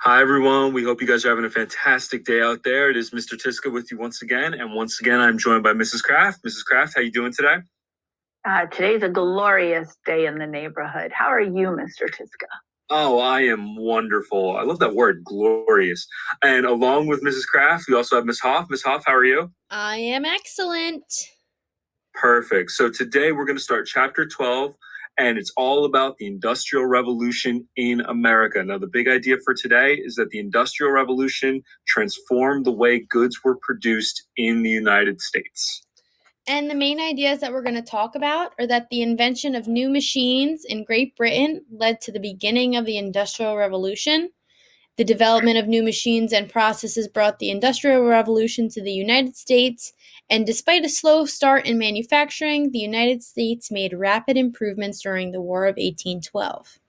Hi, everyone. We hope you guys are having a fantastic day out there. It is Mr. Tiska with you once again. And once again, I'm joined by Mrs. Kraft. Mrs. Kraft, how you doing today? Today's a glorious day in the neighborhood. How are you, Mr. Tiska? Oh, I am wonderful. I love that word, glorious. And along with Mrs. Kraft, we also have Miss Hoff. Miss Hoff, how are you? I am excellent. Perfect. So today we're going to start chapter 12, and it's all about the Industrial Revolution in America. Now, the big idea for today is that the Industrial Revolution transformed the way goods were produced in the United States. And the main ideas that we're going to talk about are that the invention of new machines in Great Britain led to the beginning of the Industrial Revolution. The development of new machines and processes brought the Industrial Revolution to the United States, and despite a slow start in manufacturing, the United States made rapid improvements during the War of 1812.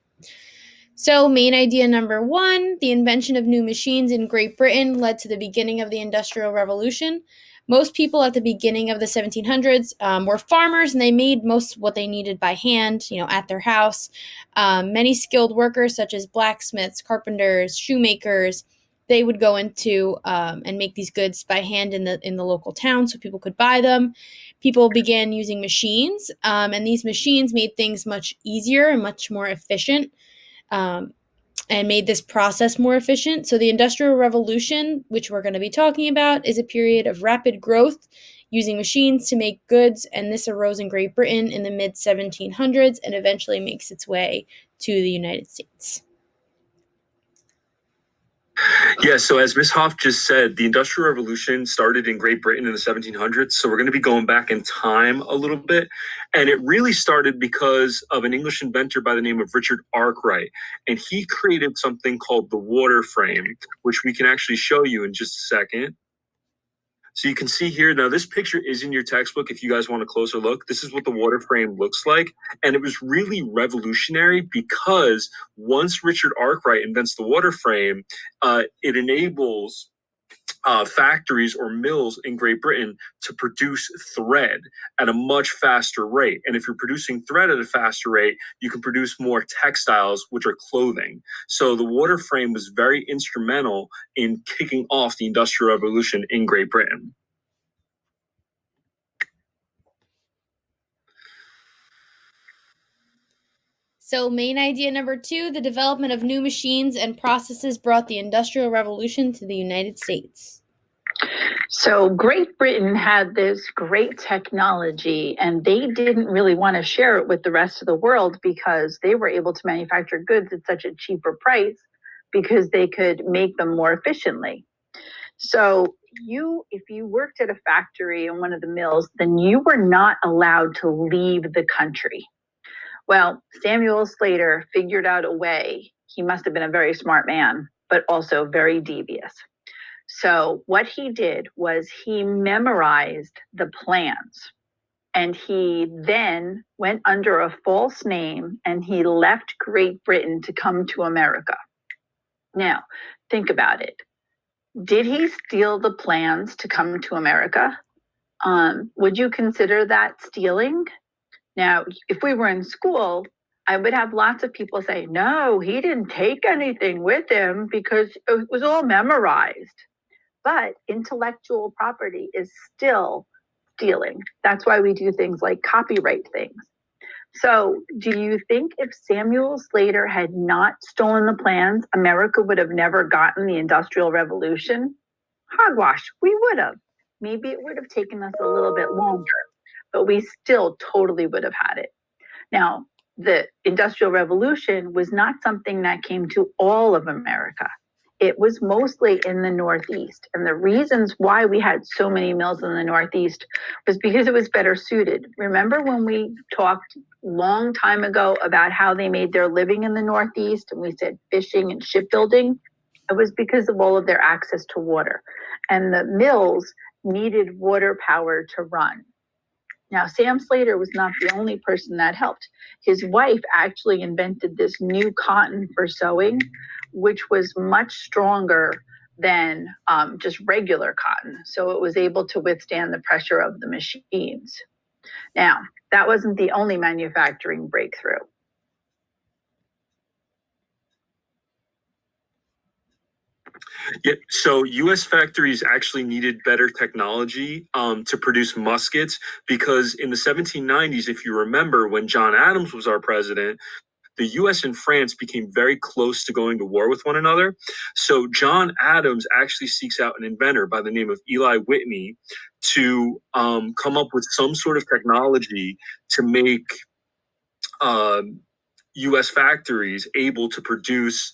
So, main idea number one, the invention of new machines in Great Britain led to the beginning of the Industrial Revolution. Most people at the beginning of the 1700s were farmers, and they made most of what they needed by hand, at their house. Many skilled workers, such as blacksmiths, carpenters, shoemakers, they would go into and make these goods by hand in the local town, so people could buy them. People began using machines, and these machines made things much easier and much more efficient. And made this process more efficient. So the Industrial Revolution, which we're going to be talking about, is a period of rapid growth using machines to make goods, and this arose in Great Britain in the mid-1700s and eventually makes its way to the United States. Yeah, so as Ms. Hoff just said, the Industrial Revolution started in Great Britain in the 1700s. So we're going to be going back in time a little bit. And it really started because of an English inventor by the name of Richard Arkwright. And he created something called the water frame, which we can actually show you in just a second. So you can see here, now this picture is in your textbook if you guys want a closer look. This is what the water frame looks like. And it was really revolutionary because once Richard Arkwright invents the water frame, it enables factories or mills in Great Britain to produce thread at a much faster rate. And if you're producing thread at a faster rate, you can produce more textiles, which are clothing. So the water frame was very instrumental in kicking off the Industrial Revolution in Great Britain. So, main idea number two, the development of new machines and processes brought the Industrial Revolution to the United States. So Great Britain had this great technology, and they didn't really want to share it with the rest of the world because they were able to manufacture goods at such a cheaper price because they could make them more efficiently. So if you worked at a factory in one of the mills, then you were not allowed to leave the country. Well, Samuel Slater figured out a way. He must have been a very smart man, but also very devious. So what he did was he memorized the plans, and he then went under a false name and he left Great Britain to come to America. Now, think about it. Did he steal the plans to come to America? Would you consider that stealing? Now, if we were in school, I would have lots of people say, no, he didn't take anything with him because it was all memorized. But intellectual property is still stealing. That's why we do things like copyright things. So, do you think if Samuel Slater had not stolen the plans, America would have never gotten the Industrial Revolution? Hogwash, we would have. Maybe it would have taken us a little bit longer, but we still totally would have had it. Now, the Industrial Revolution was not something that came to all of America. It was mostly in the Northeast. And the reasons why we had so many mills in the Northeast was because it was better suited. Remember when we talked long time ago about how they made their living in the Northeast, and we said fishing and shipbuilding? It was because of all of their access to water. And the mills needed water power to run. Now, Sam Slater was not the only person that helped. His wife actually invented this new cotton for sewing, which was much stronger than just regular cotton. So it was able to withstand the pressure of the machines. Now, that wasn't the only manufacturing breakthrough. Yeah, so U.S. factories actually needed better technology to produce muskets because in the 1790s, if you remember, when John Adams was our president, the U.S. and France became very close to going to war with one another. So John Adams actually seeks out an inventor by the name of Eli Whitney to come up with some sort of technology to make U.S. factories able to produce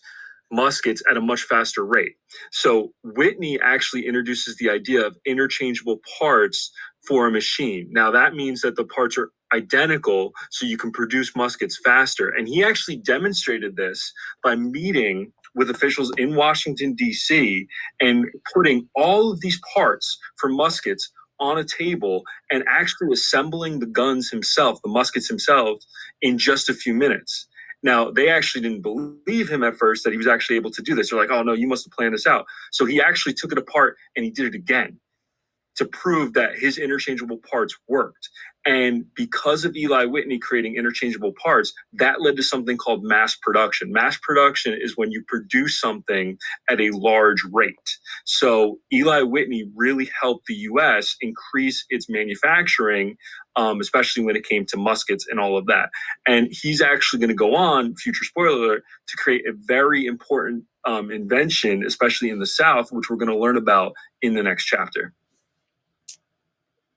muskets at a much faster rate. So Whitney actually introduces the idea of interchangeable parts for a machine. Now that means that the parts are identical so you can produce muskets faster. And he actually demonstrated this by meeting with officials in Washington, D.C., and putting all of these parts for muskets on a table and actually assembling the guns himself, the muskets themselves, in just a few minutes. Now, they actually didn't believe him at first that he was actually able to do this. They're like, oh, no, you must have planned this out. So he actually took it apart and he did it again to prove that his interchangeable parts worked. And because of Eli Whitney creating interchangeable parts, that led to something called mass production. Mass production is when you produce something at a large rate. So Eli Whitney really helped the US increase its manufacturing, especially when it came to muskets and all of that. And he's actually going to go on, future spoiler alert, to create a very important invention, especially in the South, which we're going to learn about in the next chapter.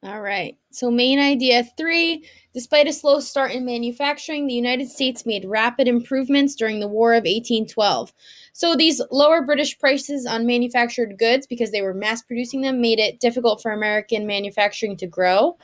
All right. So main idea 3, despite a slow start in manufacturing, the United States made rapid improvements during the War of 1812. So these lower British prices on manufactured goods, because they were mass producing them, made it difficult for American manufacturing to grow.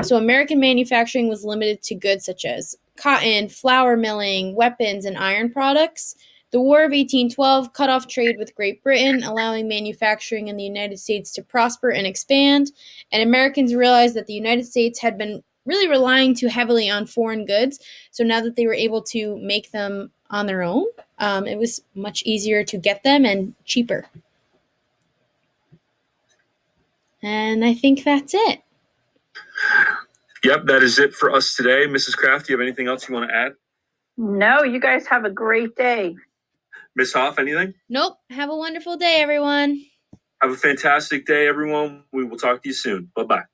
So American manufacturing was limited to goods such as cotton, flour milling, weapons, and iron products. The War of 1812 cut off trade with Great Britain, allowing manufacturing in the United States to prosper and expand, and Americans realized that the United States had been really relying too heavily on foreign goods, so now that they were able to make them on their own, it was much easier to get them and cheaper. And I think that's it. Yep, that is it for us today. Mrs. Kraft, do you have anything else you want to add? No, you guys have a great day. Ms. Hoff, anything? Nope. Have a wonderful day, everyone. Have a fantastic day, everyone. We will talk to you soon. Bye-bye.